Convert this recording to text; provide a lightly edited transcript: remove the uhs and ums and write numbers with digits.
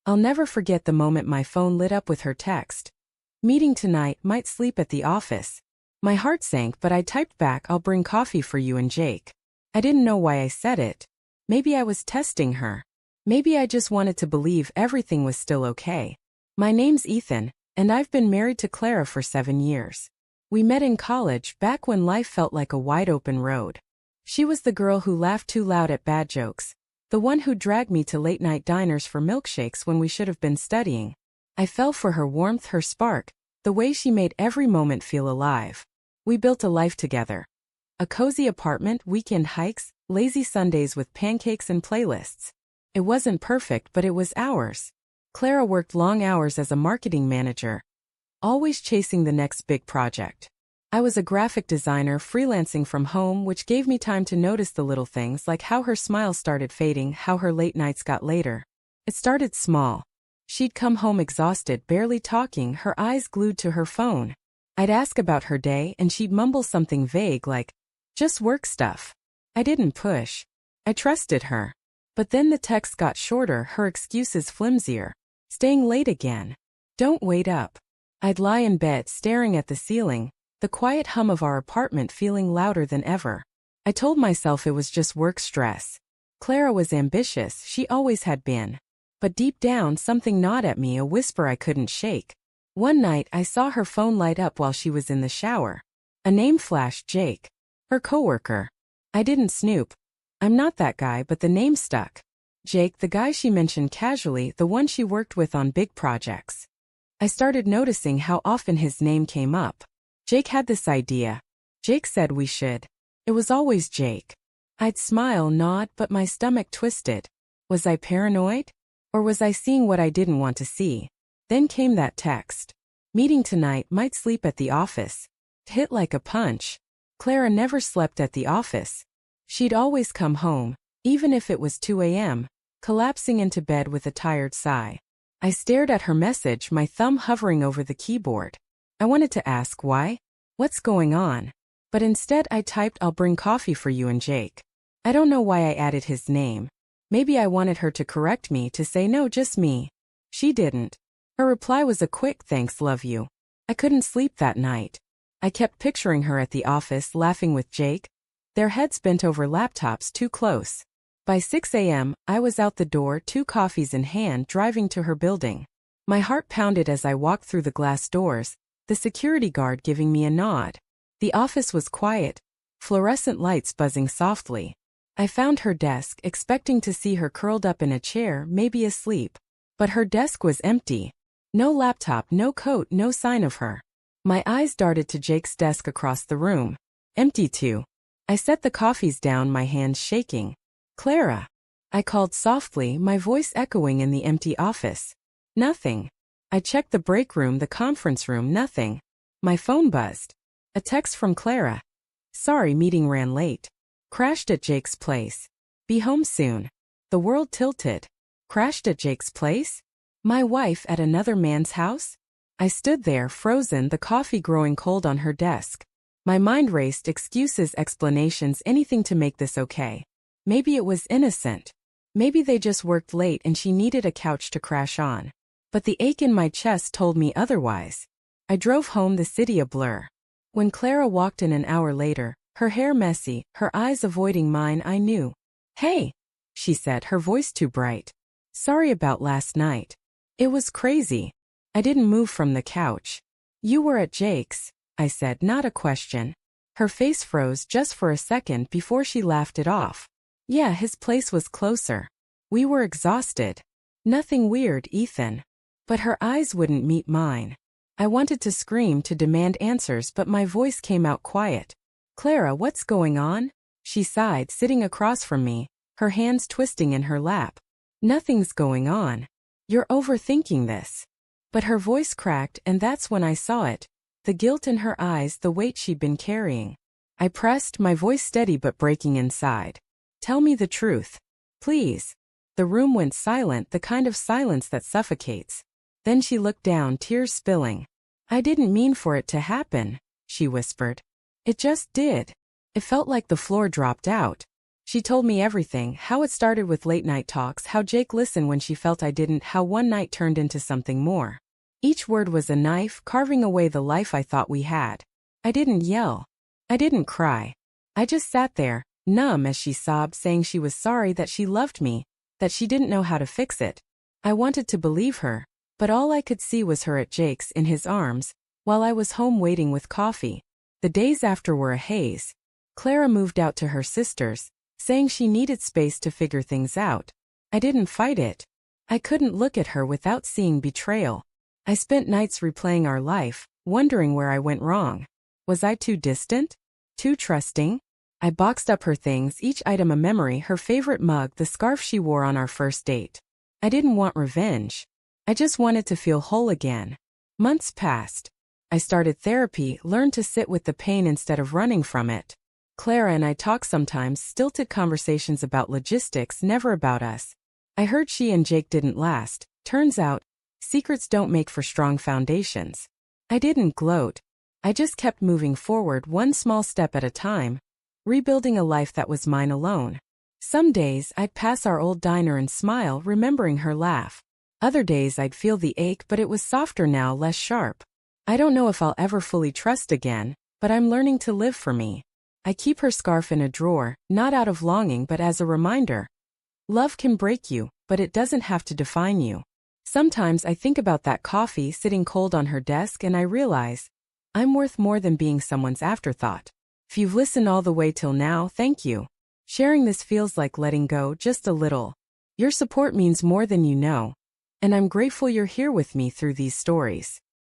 I'll never forget the moment my phone lit up with her text. Meeting tonight, might sleep at the office. My heart sank, but I typed back, I'll bring coffee for you and Jake. I didn't know why I said it. Maybe I was testing her. Maybe I just wanted to believe everything was still okay. My name's Ethan, and I've been married to Clara for 7 years. We met in college, back when life felt like a wide-open road. She was the girl who laughed too loud at bad jokes, the one who dragged me to late-night diners for milkshakes when we should have been studying. I fell for her warmth, her spark, the way she made every moment feel alive. We built a life together. A cozy apartment, weekend hikes, lazy Sundays with pancakes and playlists. It wasn't perfect, but it was ours. Clara worked long hours as a marketing manager, always chasing the next big project. I was a graphic designer freelancing from home, which gave me time to notice the little things like how her smile started fading, how her late nights got later. It started small. She'd come home exhausted, barely talking, her eyes glued to her phone. I'd ask about her day and she'd mumble something vague like, just work stuff. I didn't push. I trusted her. But then the texts got shorter, her excuses flimsier. Staying late again. Don't wait up. I'd lie in bed staring at the ceiling, the quiet hum of our apartment feeling louder than ever. I told myself it was just work stress. Clara was ambitious, she always had been. But deep down something gnawed at me, a whisper I couldn't shake. One night I saw her phone light up while she was in the shower. A name flashed, Jake. Her coworker. I didn't snoop. I'm not that guy, but the name stuck. Jake, the guy she mentioned casually, the one she worked with on big projects. I started noticing how often his name came up. Jake had this idea. Jake said we should. It was always Jake. I'd smile, nod, but my stomach twisted. Was I paranoid? Or was I seeing what I didn't want to see? Then came that text. Meeting tonight, might sleep at the office. It hit like a punch. Clara never slept at the office. She'd always come home, even if it was 2 a.m., collapsing into bed with a tired sigh. I stared at her message, my thumb hovering over the keyboard. I wanted to ask why? What's going on? But instead I typed, I'll bring coffee for you and Jake. I don't know why I added his name. Maybe I wanted her to correct me, to say no, just me. She didn't. Her reply was a quick thanks, love you. I couldn't sleep that night. I kept picturing her at the office laughing with Jake, their heads bent over laptops too close. By 6 a.m., I was out the door, 2 coffees in hand, driving to her building. My heart pounded as I walked through the glass doors, the security guard giving me a nod. The office was quiet, fluorescent lights buzzing softly. I found her desk, expecting to see her curled up in a chair, maybe asleep. But her desk was empty. No laptop, no coat, no sign of her. My eyes darted to Jake's desk across the room. Empty too. I set the coffees down, my hands shaking. Clara. I called softly, my voice echoing in the empty office. Nothing. I checked the break room, the conference room, nothing. My phone buzzed. A text from Clara. Sorry, meeting ran late. Crashed at Jake's place. Be home soon. The world tilted. Crashed at Jake's place? My wife at another man's house? I stood there, frozen, the coffee growing cold on her desk. My mind raced, excuses, explanations, anything to make this okay. Maybe it was innocent. Maybe they just worked late and she needed a couch to crash on. But the ache in my chest told me otherwise. I drove home, the city a blur. When Clara walked in an hour later, her hair messy, her eyes avoiding mine, I knew. Hey, she said, her voice too bright. Sorry about last night. It was crazy. I didn't move from the couch. You were at Jake's, I said, not a question. Her face froze just for a second before she laughed it off. Yeah, his place was closer. We were exhausted. Nothing weird, Ethan. But her eyes wouldn't meet mine. I wanted to scream, to demand answers, but my voice came out quiet. Clara, what's going on? She sighed, sitting across from me, her hands twisting in her lap. Nothing's going on. You're overthinking this. But her voice cracked, and that's when I saw it. The guilt in her eyes, the weight she'd been carrying. I pressed, my voice steady but breaking inside. Tell me the truth. Please. The room went silent, the kind of silence that suffocates. Then she looked down, tears spilling. I didn't mean for it to happen, she whispered. It just did. It felt like the floor dropped out. She told me everything, how it started with late night talks, how Jake listened when she felt I didn't, how one night turned into something more. Each word was a knife, carving away the life I thought we had. I didn't yell. I didn't cry. I just sat there, numb as she sobbed, saying she was sorry, that she loved me, that she didn't know how to fix it. I wanted to believe her, but all I could see was her at Jake's, in his arms, while I was home waiting with coffee. The days after were a haze. Clara moved out to her sister's, saying she needed space to figure things out. I didn't fight it. I couldn't look at her without seeing betrayal. I spent nights replaying our life, wondering where I went wrong. Was I too distant? Too trusting? I boxed up her things, each item a memory, her favorite mug, the scarf she wore on our first date. I didn't want revenge. I just wanted to feel whole again. Months passed. I started therapy, learned to sit with the pain instead of running from it. Clara and I talk sometimes, stilted conversations about logistics, never about us. I heard she and Jake didn't last. Turns out, secrets don't make for strong foundations. I didn't gloat. I just kept moving forward, one small step at a time, rebuilding a life that was mine alone. Some days I'd pass our old diner and smile, remembering her laugh. Other days I'd feel the ache, but it was softer now, less sharp. I don't know if I'll ever fully trust again, but I'm learning to live for me. I keep her scarf in a drawer, not out of longing but as a reminder. Love can break you, but it doesn't have to define you. Sometimes I think about that coffee sitting cold on her desk and I realize, I'm worth more than being someone's afterthought. If you've listened all the way till now, thank you. Sharing this feels like letting go just a little. Your support means more than you know. And I'm grateful you're here with me through these stories.